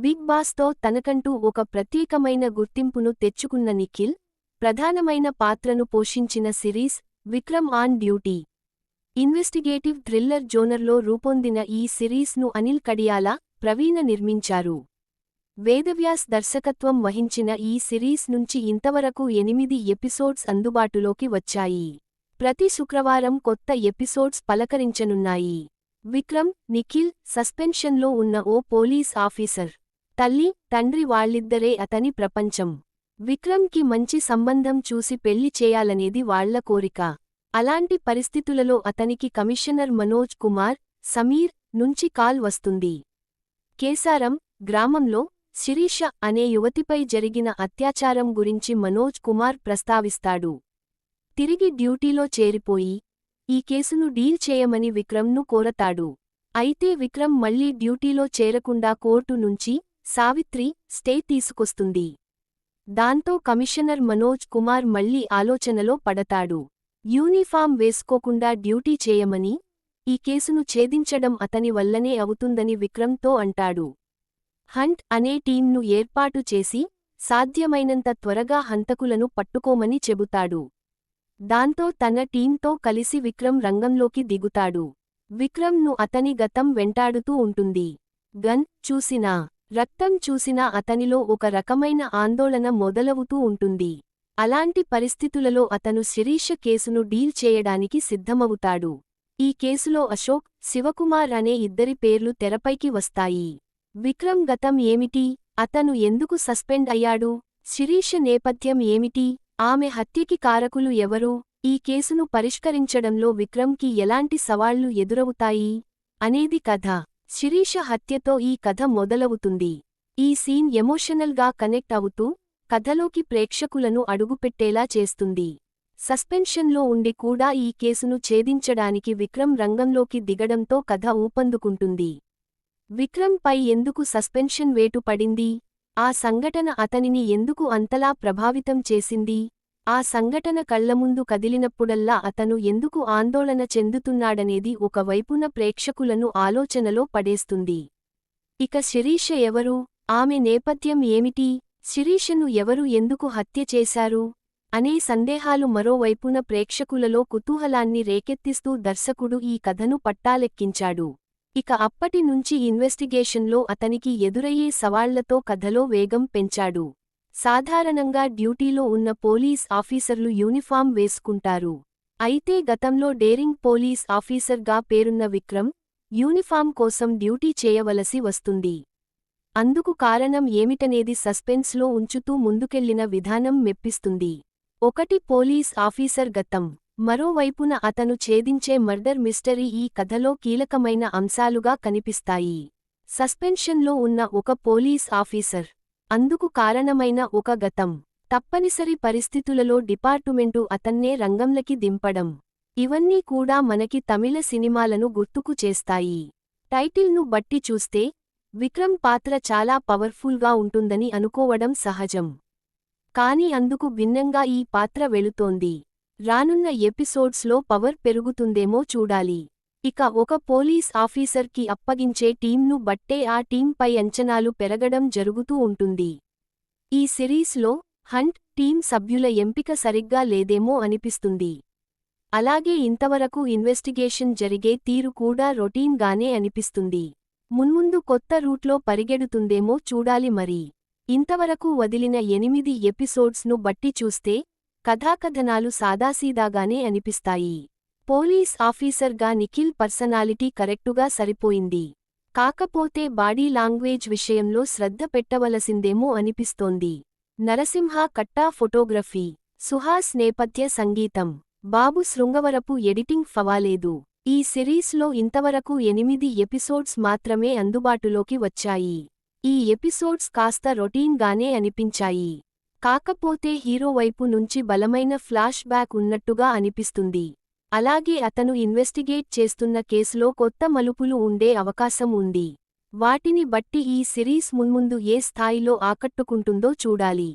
Big బాస్తో తనకంటూ ఒక ప్రత్యేకమైన గుర్తింపును తెచ్చుకున్న నిఖిల్ ప్రధానమైన పాత్రను పోషించిన series Vikram on duty. Investigative thriller జోనర్లో రూపొందిన ఈ సిరీస్ను అనిల్ కడియాల, ప్రవీణ నిర్మించారు. వేదవ్యాస్ దర్శకత్వం వహించిన ఈ సిరీస్ నుంచి ఇంతవరకు 8 ఎపిసోడ్స్ అందుబాటులోకి వచ్చాయి. ప్రతి శుక్రవారం కొత్త ఎపిసోడ్స్ పలకరించనున్నాయి. విక్రమ్, నిఖిల్ సస్పెన్షన్లో ఉన్న ఓ పోలీస్ ఆఫీసర్. తల్లి, తండ్రి వాళ్ళిద్దరే అతని ప్రపంచం. విక్రమ్కి మంచి సంబంధం చూసి పెళ్లి చేయాలనేది వాళ్ల కోరిక. అలాంటి పరిస్థితులలో అతనికి కమిషనర్ మనోజ్ కుమార్, సమీర్ నుంచి కాల్ వస్తుంది. కేసారం గ్రామంలో శిరీష అనే యువతిపై జరిగిన అత్యాచారం గురించి మనోజ్ కుమార్ ప్రస్తావిస్తాడు. తిరిగి డ్యూటీలో చేరిపోయి ఈ కేసును డీల్ చేయమని విక్రమ్ను కోరతాడు. అయితే విక్రమ్ మళ్లీ డ్యూటీలో చేరకుండా కోర్టు నుంచి సావిత్రి స్టే తీసుకొస్తుంది. దాంతో కమిషనర్ మనోజ్ కుమార్ మళ్లీ ఆలోచనలో పడతాడు. యూనిఫామ్ వేసుకోకుండా డ్యూటీ చేయమని, ఈ కేసును ఛేదించడం అతని వల్లనే అవుతుందని విక్రమ్తో అంటాడు. హంట్ అనే టీంను ఏర్పాటు చేసి సాధ్యమైనంత త్వరగా హంతకులను పట్టుకోమని చెబుతాడు. దాంతో తన టీంతో కలిసి విక్రమ్ రంగంలోకి దిగుతాడు. విక్రమ్ను అతని గతం వెంటాడుతూ ఉంటుంది. గన్ చూసినా, రక్తం చూసినా అతనిలో ఒక రకమైన ఆందోళన మొదలవుతూ ఉంటుంది. అలాంటి పరిస్థితులలో అతను శిరీష కేసును డీల్ చేయడానికి సిద్ధమవుతాడు. ఈ కేసులో అశోక్, శివకుమార్ అనే ఇద్దరి పేర్లు తెరపైకి వస్తాయి. విక్రమ్ గతం ఏమిటి? అతను ఎందుకు సస్పెండ్ అయ్యాడు? శిరీష నేపథ్యం ఏమిటి? ఆమె హత్యకి కారకులు ఎవరు? ఈ కేసును పరిష్కరించడంలో విక్రమ్కి ఎలాంటి సవాళ్లు ఎదురవుతాయి అనేది కథ. శిరీష హత్యతో ఈ కథ మొదలవుతుంది. ఈ సీన్ ఎమోషనల్గా కనెక్ట్ అవుతూ కథలోకి ప్రేక్షకులను అడుగుపెట్టేలా చేస్తుంది. సస్పెన్షన్లో ఉండి కూడా ఈ కేసును ఛేదించడానికి విక్రమ్ రంగంలోకి దిగడంతో కథ ఊపందుకుంటుంది. విక్రమ్ పై ఎందుకు సస్పెన్షన్ వేటు పడింది? ఆ సంఘటన అతనిని ఎందుకు అంతలా ప్రభావితం చేసింది? ఆ సంఘటన కళ్లముందు కదిలినప్పుడల్లా అతను ఎందుకు ఆందోళన చెందుతున్నాడనేది ఒకవైపున ప్రేక్షకులను ఆలోచనలో పడేస్తుంది. ఇక శిరీష ఎవరు? ఆమె నేపథ్యం ఏమిటి? శిరీషను ఎవరు ఎందుకు హత్య చేశారు అనే సందేహాలు మరోవైపున ప్రేక్షకులలో కుతూహలాన్ని రేకెత్తిస్తూ దర్శకుడు ఈ కథను పట్టాలెక్కించాడు. ఇక అప్పటి నుంచి ఇన్వెస్టిగేషన్లో అతనికి ఎదురయ్యే సవాళ్లతో కథలో వేగం పెంచాడు. సాధారణంగా డ్యూటీలో ఉన్న పోలీస్ ఆఫీసర్లు యూనిఫామ్ వేసుకుంటారు. అయితే గతంలో డేరింగ్ పోలీస్ ఆఫీసర్గా పేరున్న విక్రమ్ యూనిఫామ్ కోసం డ్యూటీ చేయవలసి వస్తుంది. అందుకు కారణం ఏమిటనేది సస్పెన్స్లో ఉంచుతూ ముందుకెళ్లిన విధానం మెప్పిస్తుంది. ఒకటి పోలీస్ ఆఫీసర్ గతం, మరోవైపున అతను ఛేదించే మర్డర్ మిస్టరీ ఈ కథలో కీలకమైన అంశాలుగా కనిపిస్తాయి. సస్పెన్షన్లో ఉన్న ఒక పోలీస్ ఆఫీసర్, అందుకు కారణమైన ఒక గతం, తప్పనిసరి పరిస్థితులలో డిపార్టుమెంటు అతన్నే రంగంలోకి దింపడం, ఇవన్నీ కూడా మనకి తమిళ సినిమాలను గుర్తుకు చేస్తాయి. టైటిల్ను బట్టి చూస్తే విక్రమ్ పాత్ర చాలా పవర్ఫుల్గా ఉంటుందని అనుకోవడం సహజం. కాని అందుకు భిన్నంగా ఈ పాత్ర వెళుతోంది. రానున్న ఎపిసోడ్స్లో పవర్ పెరుగుతుందేమో చూడాలి. ఇక ఒక పోలీస్ ఆఫీసర్కి అప్పగించే టీంను బట్టే ఆ టీంపై అంచనాలు పెరగడం జరుగుతూ ఉంటుంది. ఈ సిరీస్లో హంట్ టీం సభ్యుల ఎంపిక సరిగ్గా లేదేమో అనిపిస్తుంది. అలాగే ఇంతవరకు ఇన్వెస్టిగేషన్ జరిగే తీరు కూడా రొటీన్గానే అనిపిస్తుంది. మున్ముందు కొత్త రూట్లో పరిగెడుతుందేమో చూడాలి మరి. ఇంతవరకు వదిలిన 8 ఎపిసోడ్స్ను బట్టి చూస్తే కథాకథనాలు సాదాసీదాగానే అనిపిస్తాయి. పోలీస్ ఆఫీసర్గా నిఖిల్ పర్సనాలిటీ కరెక్టుగా సరిపోయింది. కాకపోతే బాడీ లాంగ్వేజ్ విషయంలో శ్రద్ధ పెట్టవలసిందేమో అనిపిస్తోంది. నరసింహ కట్టా ఫోటోగ్రఫీ, సుహాస్ నేపథ్య సంగీతం, బాబు శృంగవరపు ఎడిటింగ్ ఫవాలేదు. ఈ సిరీస్లో ఇంతవరకు 8 ఎపిసోడ్స్ మాత్రమే అందుబాటులోకి వచ్చాయి. ఈ ఎపిసోడ్స్ కాస్త రొటీన్గానే అనిపించాయి. కాకపోతే హీరో వైపు నుంచి బలమైన ఫ్లాష్ బ్యాక్ ఉన్నట్టుగా అనిపిస్తుంది. అలాగే అతను ఇన్వెస్టిగేట్ చేస్తున్న కేసులో కొత్త మలుపులు ఉండే అవకాశం ఉంది. వాటిని బట్టి ఈ సిరీస్ మున్ముందు ఏ స్థాయిలో ఆకట్టుకుంటుందో చూడాలి.